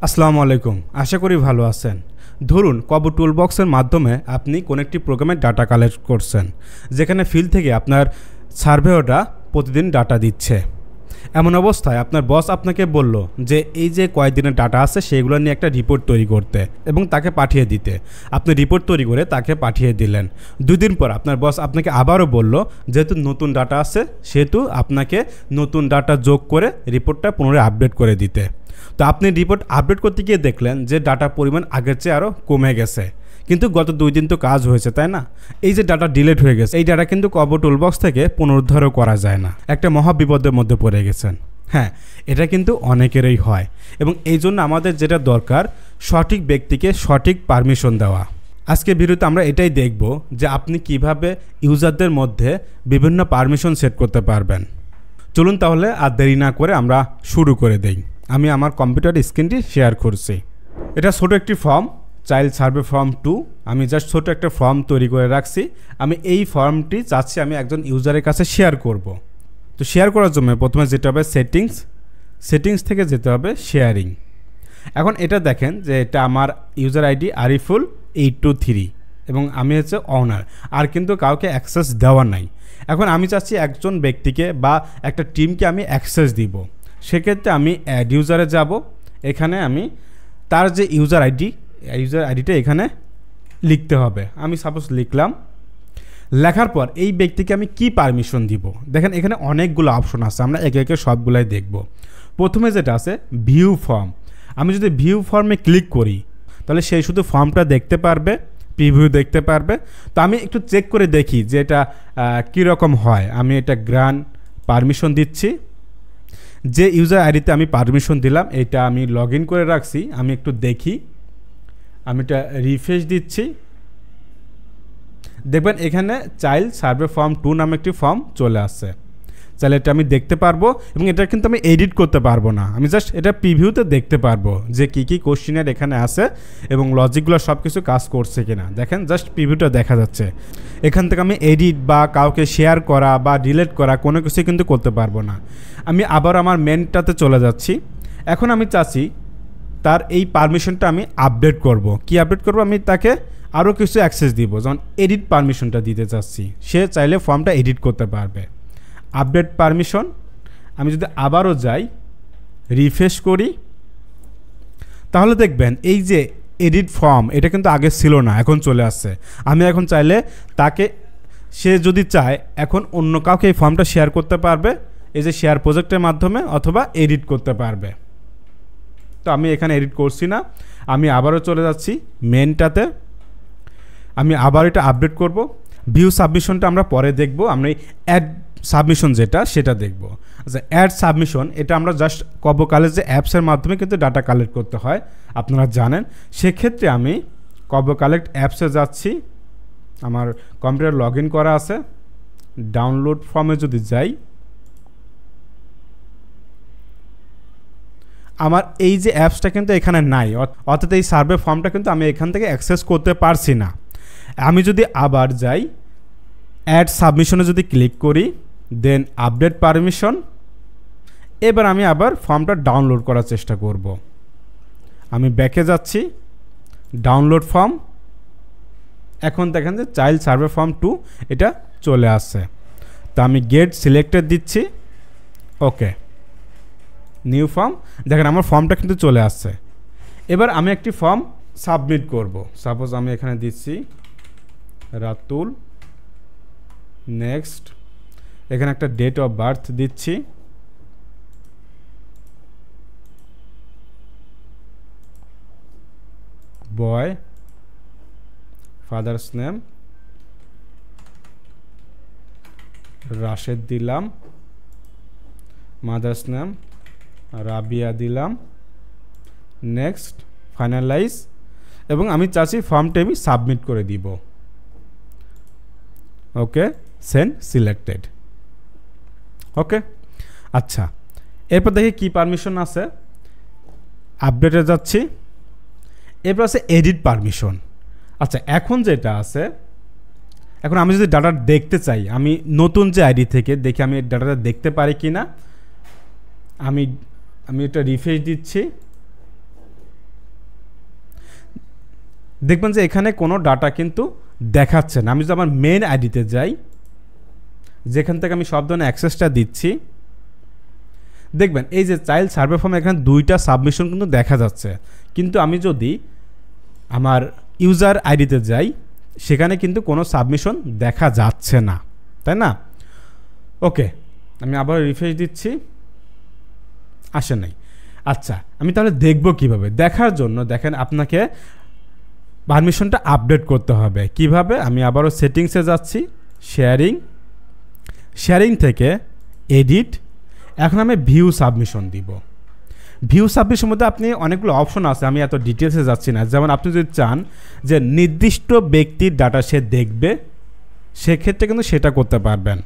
আসসালামু আলাইকুম, আশা করি ভালো আছেন। ধরুন কবো টুলবক্সের মাধ্যমে আপনি কোন একটি প্রোগ্রামের ডাটা কালেক্ট করছেন, যেখানে ফিল্ড থেকে আপনার সার্ভেয়ররা প্রতিদিন ডাটা দিচ্ছে। এমন অবস্থায় আপনার বস আপনাকে বলল যে এই যে কয়েকদিনের ডাটা আছে সেগুলো নিয়ে একটা রিপোর্ট তৈরি করতে এবং তাকে পাঠিয়ে দিতে। আপনি রিপোর্ট তৈরি করে তাকে পাঠিয়ে দিলেন। 2 দিন পর আপনার বস আপনাকে আবারও বলল যেহেতু নতুন ডাটা আছে সেহেতু আপনাকে নতুন ডাটা যোগ করে রিপোর্টটা পুনরায় আপডেট করে দিতে। তো আপনি রিপোর্ট আপডেট করতে গিয়ে দেখলেন যে ডাটার পরিমাণ আগের চেয়ে আরও কমে গেছে, কিন্তু গত 2 দিন তো কাজ হয়েছে, তাই না? এই যে ডাটা ডিলিট হয়ে গেছে, এই ডাটা কিন্তু কবো টুলবক্স থেকে পুনরুদ্ধারও করা যায় না। একটা মহা বিপদের মধ্যে পড়ে গেছেন। হ্যাঁ, এটা কিন্তু অনেকেরই হয় এবং এই জন্য আমাদের যেটা দরকার সঠিক ব্যক্তিকে সঠিক পারমিশন দেওয়া। আজকে ভিডিওতে আমরা এটাই দেখব যে আপনি কিভাবে ইউজারদের মধ্যে বিভিন্ন পারমিশন সেট করতে পারবেন। চলুন তাহলে আর দেরি না করে আমরা শুরু করে দেই। আমি আমার কম্পিউটার স্ক্রিনটি শেয়ার করছি। এটা ছোট একটি ফর্ম, চাইল্ড সার্ভে ফর্ম 2। আমি জাস্ট ছোট একটা ফর্ম তৈরি করে রাখছি। আমি এই ফর্মটি চাচ্ছি আমি একজন ইউজারের কাছে শেয়ার করব। তো শেয়ার করার জন্য প্রথমে যেতে হবে সেটিংস থেকে যেতে হবে শেয়ারিং। এখন এটা দেখেন যে এটা আমার ইউজার আইডি আরিফুল 823 এবং আমি হচ্ছে অনার, আর কিন্তু কাউকে অ্যাক্সেস দেওয়া নাই। এখন আমি চাচ্ছি একজন ব্যক্তিকে বা একটা টিমকে আমি অ্যাক্সেস দিব। সেক্ষেত্রে আমি অ্যাড ইউজারে যাব। এখানে আমি তার যে ইউজার আইডিটা এখানে লিখতে হবে। আমি সাপোজ লিখলাম। লেখার পর এই ব্যক্তিকে আমি কি পারমিশন দিব, দেখেন এখানে অনেকগুলো অপশন আছে, আমরা একে একে সবগুলাই দেখব। প্রথমে যেটা আছে ভিউ ফর্ম। আমি যদি ভিউ ফর্মে ক্লিক করি তাহলে সেই শুধু ফর্মটা দেখতে পারবে, প্রিভিউ দেখতে পারবে। তো আমি একটু চেক করে দেখি যে এটা কীরকম হয়। আমি এটা গ্রান্ট পারমিশন দিচ্ছি। যে ইউজার আইডিতে আমি পারমিশন দিলাম এটা আমি লগ ইন করে রাখছি। আমি একটু দেখি, আমি এটা রিফ্রেশ দিচ্ছি। দেখবেন এখানে চাইল্ড সার্ভে ফর্ম 2 নামে একটি ফর্ম চলে আসছে। তাহলে এটা আমি দেখতে পারবো এবং এটা কিন্তু আমি এডিট করতে পারবো না। আমি জাস্ট এটা প্রিভিউতে দেখতে পারবো যে কী কোশ্চেনের এখানে আছে এবং লজিকগুলো সব কিছু কাজ করছে কিনা। দেখেন জাস্ট প্রিভিউটা দেখা যাচ্ছে। এখান থেকে আমি এডিট বা কাউকে শেয়ার করা বা ডিলিট করা কোনো কিছু কিন্তু করতে পারবো না। আমি আবার আমার মেনটাতে চলে যাচ্ছি। এখন আমি চাচ্ছি তার এই পারমিশনটা আমি আপডেট করব। কি আপডেট করব? আমি তাকে আরও কিছু অ্যাক্সেস দিব, যেমন এডিট পারমিশনটা দিতে চাচ্ছি। সে চাইলে ফর্মটা এডিট করতে পারবে। Update permission. আমি যদি আবারও যাই, রিফ্রেশ করি, তাহলে দেখবেন এই যে এডিট ফর্ম এটা কিন্তু আগে ছিল না, এখন চলে আসছে। আমি এখন চাইলে তাকে, সে যদি চায় এখন অন্য কাউকে এই ফর্মটা শেয়ার করতে পারবে এই যে শেয়ার প্রজেক্টের মাধ্যমে, অথবা এডিট করতে পারবে। তো আমি এখানে এডিট করছি না। আমি আবারও চলে যাচ্ছি মেনটাতে। আমি আবার এটা আপডেট করব। ভিউ সাবমিশনটা আমরা পরে দেখব। আমরা এই অ্যাড সাবমিশন যেটা সেটা দেখব। আচ্ছা, অ্যাড সাবমিশন এটা আমরা জাস্ট কবো কালেজ যে অ্যাপসের মাধ্যমে কিন্তু ডাটা কালেক্ট করতে হয়, আপনারা জানেন। সেক্ষেত্রে আমি কবো কালেক্ট অ্যাপসে যাচ্ছি। আমার কম্পিউটার লগ ইন করা আছে। ডাউনলোড ফর্মে যদি যাই, আমার এই যে অ্যাপসটা কিন্তু এখানে নাই, অর্থাৎ এই সার্ভে ফর্মটা কিন্তু আমি এখান থেকে অ্যাক্সেস করতে পারছি না। আমি যদি আবার যাই, অ্যাড সাবমিশনে যদি ক্লিক করি, দেন আপডেট পারমিশন, এবার আমি আবার ফর্মটা ডাউনলোড করার চেষ্টা করব। আমি ব্যাকে যাচ্ছি, ডাউনলোড ফর্ম। এখন দেখেন যে চাইল্ড সার্ভে ফর্ম 2 এটা চলে আসছে। তো আমি গেট সিলেক্টেড দিচ্ছি, ওকে, নিউ ফর্ম। দেখেন আমার ফর্মটা কিন্তু চলে আসছে। এবার আমি একটি ফর্ম সাবমিট করব। সাপোজ আমি এখানে দিচ্ছি রাতুল, নেক্সট, এখানে একটা ডেট অফ বার্থ দিচ্ছি, বয়, ফাদার্স নেম রাশেদ দিলাম, মাদার্স নেম রাবিয়া দিলাম, নেক্সট, ফাইনালাইজ, এবং আমি চাচ্ছি ফর্মটা আমি সাবমিট করে দিব। ওকে, সেন্ড সিলেক্টেড। ওকে, আচ্ছা, এরপর দেখি কি পারমিশন আছে। আপডেটে যাচ্ছি। এরপর আছে এডিট পারমিশন। আচ্ছা, এখন যেটা আছে, এখন আমি যদি ডাটা দেখতে চাই, আমি নতুন যে আইডি থেকে দেখি আমি ডাটাটা দেখতে পারি কি না। আমি এটা রিফ্রেশ দিচ্ছি। দেখবেন যে এখানে কোনো ডাটা কিন্তু দেখাচ্ছে না। আমি যদি আমার মেন আইডিতে যাই, যেখান থেকে আমি সব ধরনের অ্যাক্সেসটা দিচ্ছি, দেখবেন এই যে চাইল্ড সার্ভে ফর্মে এখানে 2টা সাবমিশন কিন্তু দেখা যাচ্ছে, কিন্তু আমি যদি আমার ইউজার আইডিতে যাই সেখানে কিন্তু কোনো সাবমিশন দেখা যাচ্ছে না, তাই না? ওকে, আমি আবার রিফ্রেশ দিচ্ছি, আসে নাই। আচ্ছা, আমি তাহলে দেখব কিভাবে? দেখার জন্য দেখেন আপনাকে পারমিশনটা আপডেট করতে হবে। কিভাবে? আমি আবারও সেটিংসে যাচ্ছি, শেয়ারিং থেকে এডিট, এখন আমি ভিউ সাবমিশন দিব। ভিউ সাবমিশন মধ্যে আপনি অনেকগুলো অপশন আছে, আমি এত ডিটেলসে যাচ্ছি না। যেমন আপনি যদি চান যে নির্দিষ্ট ব্যক্তির ডাটা সে দেখবে, সেক্ষেত্রে কিন্তু সেটা করতে পারবেন।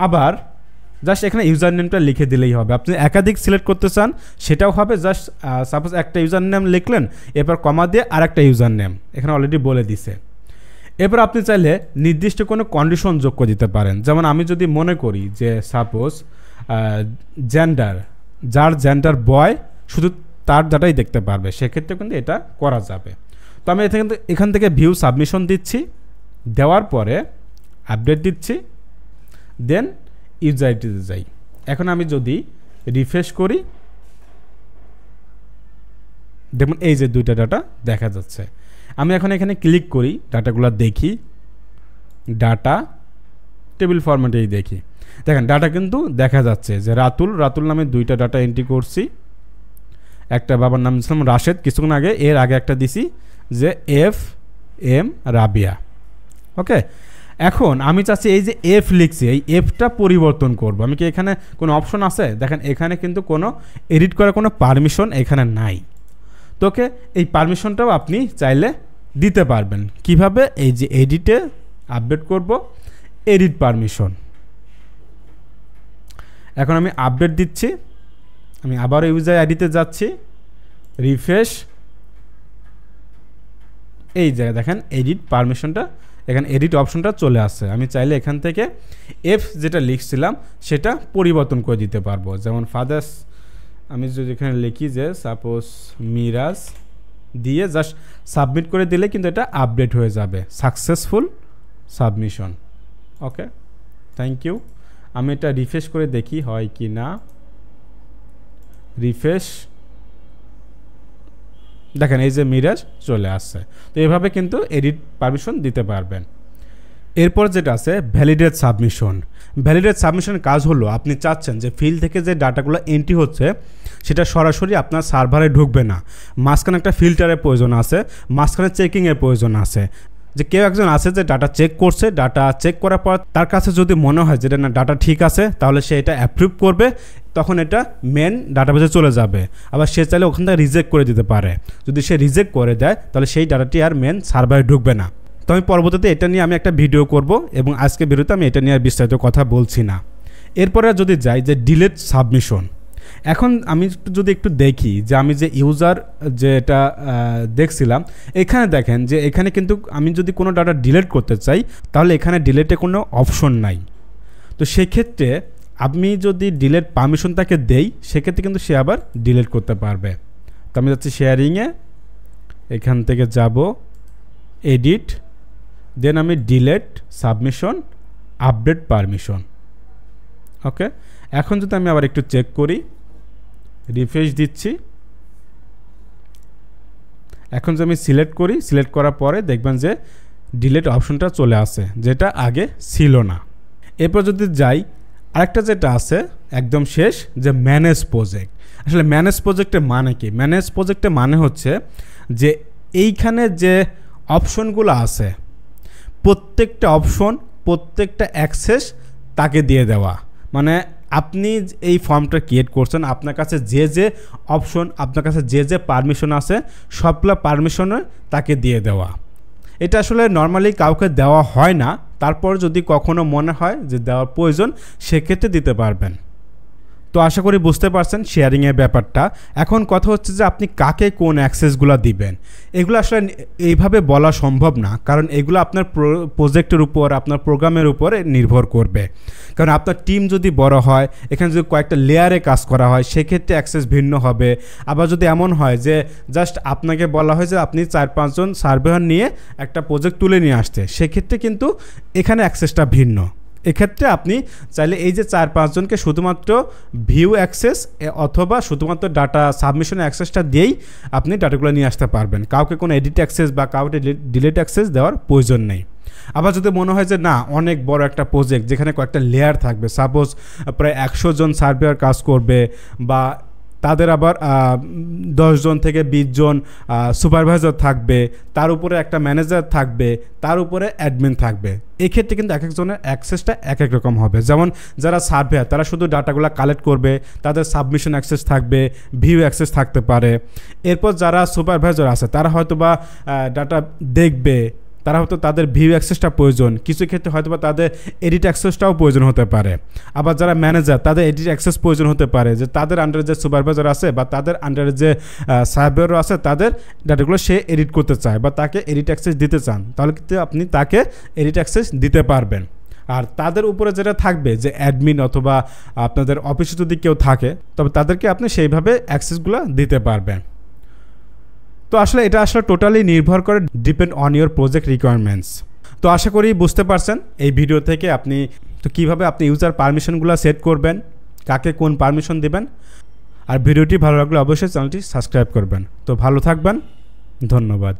আবার জাস্ট এখানে ইউজার নেমটা লিখে দিলেই হবে। আপনি একাধিক সিলেক্ট করতে চান সেটাও হবে, জাস্ট সাপোজ একটা ইউজার নেম লিখলেন, এরপর কমা দিয়ে আরেকটা ইউজার নেম এখানে অলরেডি বলে দিছে। এরপর আপনি চাইলে নির্দিষ্ট কোনো কন্ডিশন যোগ করে দিতে পারেন। যেমন আমি যদি মনে করি যে সাপোজ জেন্ডার, যার জেন্ডার বয়, শুধু তার ডাটাই দেখতে পারবে, সেক্ষেত্রে কিন্তু এটা করা যাবে। তো আমি এখান থেকে ভিউ সাবমিশন দিচ্ছি, দেওয়ার পরে আপডেট দিচ্ছি, দেন ইউজার আইডিতে যাই। এখন আমি যদি রিফ্রেশ করি, দেখুন এই যে 2টা ডাটা দেখা যাচ্ছে। আমি এখন এখানে ক্লিক করি, ডাটাগুলো দেখি, ডাটা টেবিল ফরম্যাটেই দেখি। দেখেন ডাটা কিন্তু দেখা যাচ্ছে যে রাতুল নামে 2টা ডাটা এন্ট্রি করছি। একটা বাবার নাম ছিলাম রাশেদ কিছুক্ষণ আগে, এর আগে একটা দিছি যে FM রাবিয়া। ওকে, এখন আমি চাচ্ছি এই যে এফ লিখছি, এই এফটা পরিবর্তন করব। আমি কি এখানে কোনো অপশন আছে? দেখেন এখানে কিন্তু কোনো এডিট করার কোনো পারমিশন এখানে নাই। তোকে এই পারমিশনটাও আপনি চাইলে দিতে পারবেন। কিভাবে? এই যে এডিটে আপডেট করব, এডিট পারমিশন। এখন আমি আপডেট দিচ্ছি, আমি আবার ইউজার আইডিতে যাচ্ছি, রিফ্রেশ, এই জায়গায় দেখেন এডিট পারমিশনটা, এখানে এডিট অপশনটা চলে আসছে। আমি চাইলে এখান থেকে এফ যেটা লিখছিলাম সেটা পরিবর্তন করে দিতে পারবো। যেমন ফাদার্স, আমি যদি এখানে লিখি যে সাপোজ মিরাজ দিয়ে জাস্ট সাবমিট করে দিলে কিন্তু এটা আপডেট হয়ে যাবে, successful submission. Okay, thank you. আমি এটা রিফ্রেশ করে দেখি হয় কি না। রিফ্রেশ, দেখেন এই যে মিরাজ চলে আসছে। তো এভাবে কিন্তু এডিট পারমিশন দিতে পারবেন। এরপর যেটা আছে ভ্যালিডেট সাবমিশন। ভ্যালিডেট সাবমিশনের কাজ হলো আপনি চাচ্ছেন যে ফিল্ড থেকে যে ডাটাগুলো এন্ট্রি হচ্ছে সেটা সরাসরি আপনার সার্ভারে ঢুকবে না, মাঝখানে একটা ফিল্টারের প্রয়োজন আছে, মাঝখানে চেকিংয়ের প্রয়োজন আছে। যে কেউ একজন আছে যে ডাটা চেক করছে, ডাটা চেক করার পর তার কাছে যদি মনে হয় যেটা না ডাটা ঠিক আছে, তাহলে সে এটা অ্যাপ্রুভ করবে, তখন এটা মেন ডাটাবেজে চলে যাবে। আবার সে চাইলে ওখান থেকে রিজেক্ট করে দিতে পারে। যদি সে রিজেক্ট করে দেয় তাহলে সেই ডাটাটি আর মেন সার্ভারে ঢুকবে না। তো আমি পরবর্তীতে এটা নিয়ে আমি একটা ভিডিও করব, এবং আজকে ভিডিওতে আমি এটা নিয়ে আর বিস্তারিত কথা বলছি না। এরপরে যদি যাই যে ডিলেট সাবমিশন। এখন আমি যদি একটু দেখি যে আমি যে ইউজার যেটা দেখছিলাম, এখানে দেখেন যে এখানে কিন্তু আমি যদি কোনো ডাটা ডিলিট করতে চাই তাহলে এখানে ডিলেটে কোনো অপশন নাই। তো সেক্ষেত্রে আমি যদি ডিলেট পারমিশন তাকে দেই, সেক্ষেত্রে কিন্তু সে আবার ডিলিট করতে পারবে। তো আমি যাচ্ছি শেয়ারিংয়ে, এখান থেকে যাব এডিট, দেন আমি ডিলেট সাবমিশন, আপডেট পারমিশন। ওকে, এখন যদি আমি আবার একটু চেক করি, রিফ্রেশ দিচ্ছি, এখন যদি আমি সিলেক্ট করি, সিলেক্ট করার পরে দেখবেন যে ডিলেট অপশনটা চলে আসে, যেটা আগে ছিল না। এরপর যদি যাই আরেকটা যেটা আছে একদম শেষ, যে ম্যানেজ প্রজেক্ট। আসলে ম্যানেজ প্রজেক্টের মানে কি? ম্যানেজ প্রজেক্টের মানে হচ্ছে যে এইখানে যে অপশনগুলো আছে প্রত্যেকটা অপশন, প্রত্যেকটা অ্যাক্সেস তাকে দিয়ে দেওয়া। মানে আপনি এই ফর্মটা ক্রিয়েট করছেন, আপনার কাছে যে যে অপশন, আপনার কাছে যে যে পারমিশন আছে সবগুলো পারমিশনে তাকে দিয়ে দেওয়া। এটা আসলে নর্মালি কাউকে দেওয়া হয় না, তারপর যদি কখনো মনে হয় যে দেওয়ার প্রয়োজন সেক্ষেত্রে দিতে পারবেন। তো আশা করি বুঝতে পারছেন শেয়ারিংয়ের ব্যাপারটা। এখন কথা হচ্ছে যে আপনি কাকে কোন অ্যাক্সেসগুলো দিবেন। এগুলো আসলে এইভাবে বলা সম্ভব না, কারণ এগুলো আপনার প্রজেক্টের উপর, আপনার প্রোগ্রামের উপরে নির্ভর করবে। কারণ আপনার টিম যদি বড় হয়, এখানে যদি কয়েকটা লেয়ারে কাজ করা হয়, সেক্ষেত্রে অ্যাক্সেস ভিন্ন হবে। আবার যদি এমন হয় যে জাস্ট আপনাকে বলা হয় যে আপনি 4-5 জন সার্ভেয়ার নিয়ে একটা প্রজেক্ট তুলে নিয়ে আসতে, সেক্ষেত্রে কিন্তু এখানে অ্যাক্সেসটা ভিন্ন। এক্ষেত্রে আপনি চাইলে এই যে 4-5 জনকে শুধুমাত্র ভিউ অ্যাক্সেস অথবা শুধুমাত্র ডাটা সাবমিশন অ্যাক্সেসটা দিয়েই আপনি ডাটাগুলো নিয়ে আসতে পারবেন। কাউকে কোনো এডিট অ্যাক্সেস বা কাউকে ডিলিট অ্যাক্সেস দেওয়ার প্রয়োজন নেই। আবার যদি মনে হয় যে না, অনেক বড় একটা প্রজেক্ট যেখানে কয়েকটা লেয়ার থাকবে, সাপোজ প্রায় 100 জন সার্ভেয়ার কাজ করবে, বা তাদের আবার 10 জন থেকে 20 জন সুপারভাইজার থাকবে, তার উপরে একটা ম্যানেজার থাকবে, তার উপরে অ্যাডমিন থাকবে। এক্ষেত্রে কিন্তু এক একজনের অ্যাক্সেসটা এক এক রকম হবে। যেমন যারা সার্ভেয়ার, তারা শুধু ডাটাগুলো কালেক্ট করবে, তাদের সাবমিশন অ্যাক্সেস থাকবে, ভিউ অ্যাক্সেস থাকতে পারে। এরপর যারা সুপারভাইজার আছে, তারা হয়তো বা ডাটা দেখবে, তারা হয়তো তাদের ভিউ অ্যাক্সেসটা প্রয়োজন, কিছু ক্ষেত্রে হয়তো বা তাদের এডিট অ্যাক্সেসটাও প্রয়োজন হতে পারে। আবার যারা ম্যানেজার, তাদের এডিট অ্যাক্সেস প্রয়োজন হতে পারে, যে তাদের আন্ডারে যে সুপারভাইজার আছে বা তাদের আন্ডারে যে সার্ভেয়ার আছে, তাদের ডাটাগুলো সে এডিট করতে চায় বা তাকে এডিট অ্যাক্সেস দিতে চান, তাহলে কিন্তু আপনি তাকে এডিট অ্যাক্সেস দিতে পারবেন। আর তাদের উপরে যেটা থাকবে, যে অ্যাডমিন অথবা আপনাদের অফিসে যদি কেউ থাকে, তবে তাদেরকে আপনি সেইভাবে অ্যাক্সেসগুলো দিতে পারবেন। তো আসলে এটা আসলে টোটালি নির্ভর করে, depend on your project requirements. তো আশা করি বুঝতে পারছেন এই ভিডিও থেকে আপনি তো কীভাবে আপনি ইউজার পারমিশনগুলো সেট করবেন, কাকে কোন পারমিশন দেবেন। আর ভিডিওটি ভালো লাগলে অবশ্যই চ্যানেলটি সাবস্ক্রাইব করবেন। তো ভালো থাকবেন, ধন্যবাদ।